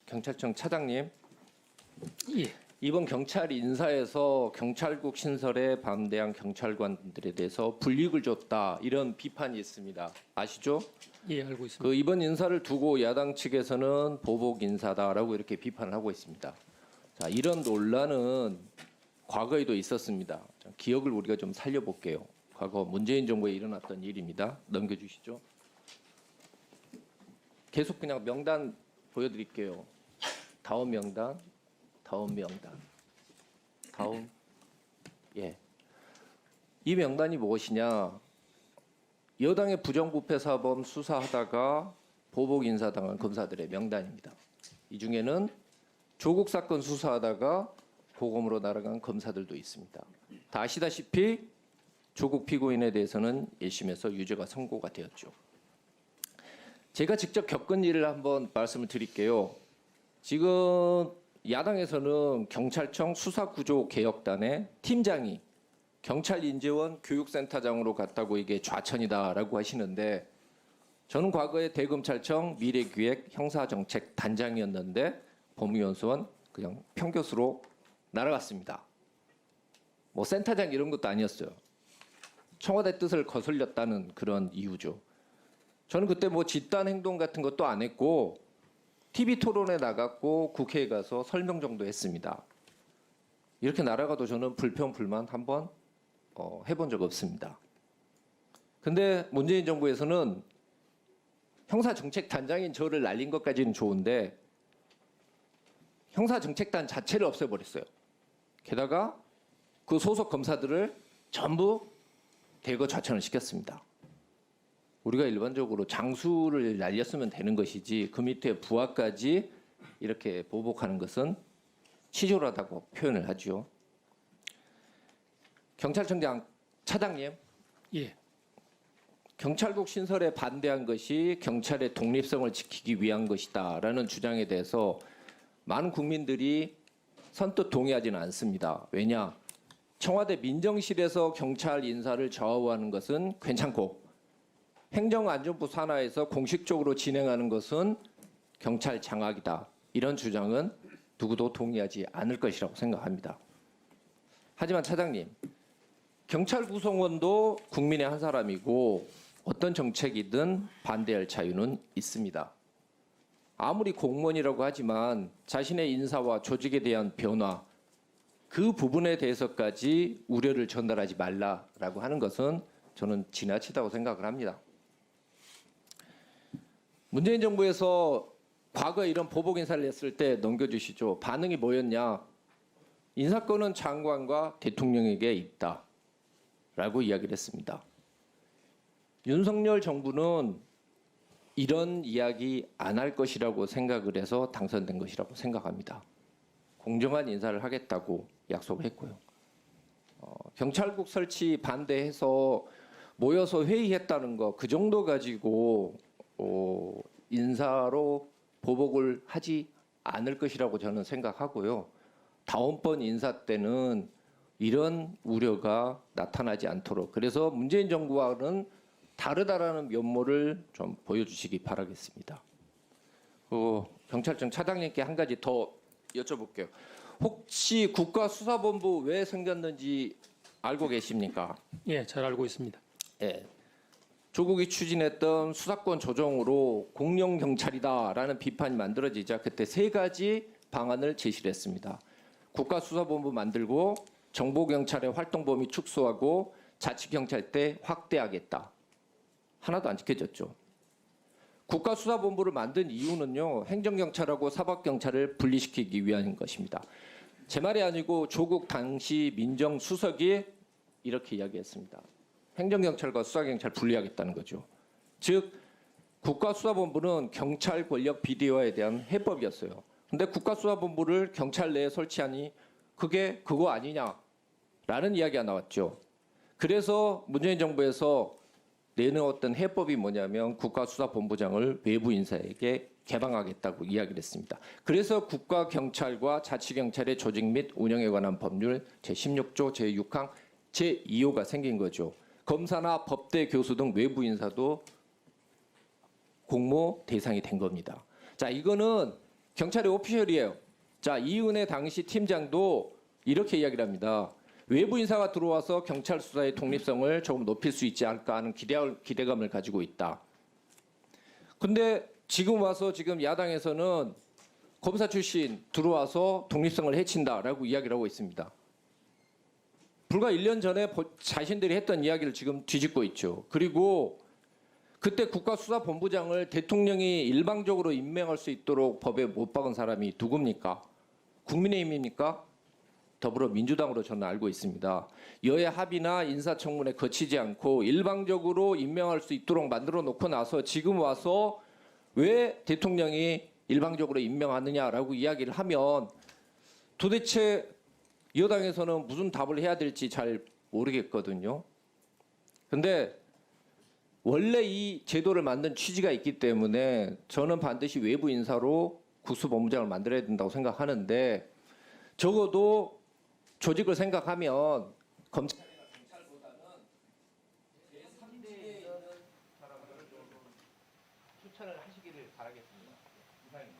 경찰청 차장님, 예. 이번 경찰 인사에서 경찰국 신설에 반대한 경찰관들에 대해서 불이익을 줬다 이런 비판이 있습니다. 아시죠? 예, 알고 있습니다. 그 이번 인사를 두고 야당 측에서는 보복 인사다라고 이렇게 비판을 하고 있습니다. 자, 이런 논란은 과거에도 있었습니다. 자, 기억을 우리가 좀 살려볼게요. 과거 문재인 정부에 일어났던 일입니다. 넘겨주시죠. 계속 그냥 명단 보여드릴게요. 다음 명단, 다음 명단, 다음. 예. 이 명단이 무엇이냐? 여당의 부정부패 사범 수사하다가 보복 인사당한 검사들의 명단입니다. 이 중에는 조국 사건 수사하다가 고검으로 날아간 검사들도 있습니다. 다 아시다시피 조국 피고인에 대해서는 1심에서 유죄가 선고가 되었죠. 제가 직접 겪은 일을 한번 말씀을 드릴게요. 지금 야당에서는 경찰청 수사구조개혁단의 팀장이 경찰인재원 교육센터장으로 갔다고 이게 좌천이다라고 하시는데, 저는 과거에 대검찰청 미래기획 형사정책단장이었는데 법무연수원 그냥 평교수로 날아갔습니다. 뭐 센터장 이런 것도 아니었어요. 청와대 뜻을 거슬렸다는 그런 이유죠. 저는 그때 뭐 집단 행동 같은 것도 안 했고 TV 토론에 나갔고 국회에 가서 설명 정도 했습니다. 이렇게 날아가도 저는 불평 불만 한번 해본 적 없습니다. 근데 문재인 정부에서는 형사정책단장인 저를 날린 것까지는 좋은데 형사정책단 자체를 없애버렸어요. 게다가 그 소속 검사들을 전부 대거 좌천을 시켰습니다. 우리가 일반적으로 장수를 날렸으면 되는 것이지 그 밑에 부하까지 이렇게 보복하는 것은 치졸하다고 표현을 하죠. 경찰청장 차장님, 예. 경찰국 신설에 반대한 것이 경찰의 독립성을 지키기 위한 것이다라는 주장에 대해서 많은 국민들이 선뜻 동의하지는 않습니다. 왜냐? 청와대 민정실에서 경찰 인사를 좌우하는 것은 괜찮고 행정안전부 산하에서 공식적으로 진행하는 것은 경찰 장악이다. 이런 주장은 누구도 동의하지 않을 것이라고 생각합니다. 하지만 차장님, 경찰 구성원도 국민의 한 사람이고 어떤 정책이든 반대할 자유는 있습니다. 아무리 공무원이라고 하지만 자신의 인사와 조직에 대한 변화, 그 부분에 대해서까지 우려를 전달하지 말라라고 하는 것은 저는 지나치다고 생각을 합니다. 문재인 정부에서 과거에 이런 보복 인사를 했을 때 넘겨주시죠. 반응이 뭐였냐? 인사권은 장관과 대통령에게 있다라고 이야기를 했습니다. 윤석열 정부는 이런 이야기 안 할 것이라고 생각을 해서 당선된 것이라고 생각합니다. 공정한 인사를 하겠다고 약속을 했고요. 경찰국 설치 반대해서 모여서 회의했다는 거, 그 정도 가지고 인사로 보복을 하지 않을 것이라고 저는 생각하고요. 다음번 인사 때는 이런 우려가 나타나지 않도록, 그래서 문재인 정부와는 다르다라는 면모를 좀 보여주시기 바라겠습니다. 경찰청 차장님께 한 가지 더 여쭤볼게요. 혹시 국가수사본부 왜 생겼는지 알고 계십니까? 예, 잘 알고 있습니다. 예. 조국이 추진했던 수사권 조정으로 공룡 경찰이다라는 비판이 만들어지자 그때 세 가지 방안을 제시를 했습니다. 국가수사본부 만들고 정보경찰의 활동 범위 축소하고 자치경찰대 확대하겠다. 하나도 안 지켜졌죠. 국가수사본부를 만든 이유는요, 행정경찰하고 사법경찰을 분리시키기 위한 것입니다. 제 말이 아니고 조국 당시 민정수석이 이렇게 이야기했습니다. 행정경찰과 수사경찰 분리하겠다는 거죠. 즉 국가수사본부는 경찰 권력 비대화에 대한 해법이었어요. 근데 국가수사본부를 경찰 내에 설치하니 그게 그거 아니냐라는 이야기가 나왔죠. 그래서 문재인 정부에서 내놓았던 해법이 뭐냐면 국가수사본부장을 외부 인사에게 개방하겠다고 이야기를 했습니다. 그래서 국가경찰과 자치경찰의 조직 및 운영에 관한 법률 제16조 제6항 제2호가 생긴 거죠. 검사나 법대 교수 등 외부 인사도 공모 대상이 된 겁니다. 자, 이거는 경찰의 오피셜이에요. 자, 이은혜 당시 팀장도 이렇게 이야기를 합니다. 외부 인사가 들어와서 경찰 수사의 독립성을 조금 높일 수 있지 않을까 하는 기대감을 가지고 있다. 근데 지금 와서 지금 야당에서는 검사 출신 들어와서 독립성을 해친다라고 이야기를 하고 있습니다. 불과 1년 전에 자신들이 했던 이야기를 지금 뒤집고 있죠. 그리고 그때 국가수사본부장을 대통령이 일방적으로 임명할 수 있도록 법에 못 박은 사람이 누굽니까? 국민의힘입니까? 더불어민주당으로 저는 알고 있습니다. 여야 합의나 인사청문회 거치지 않고 일방적으로 임명할 수 있도록 만들어 놓고 나서 지금 와서 왜 대통령이 일방적으로 임명하느냐라고 이야기를 하면 도대체 여당에서는 무슨 답을 해야 될지 잘 모르겠거든요. 근데 원래 이 제도를 만든 취지가 있기 때문에 저는 반드시 외부 인사로 국수본부장을 만들어야 된다고 생각하는데 적어도 조직을 생각하면 검찰이나 경찰보다는 제3대에 있는 사람들을 좀 추천을 하시기를 바라겠습니다. 이상입니다.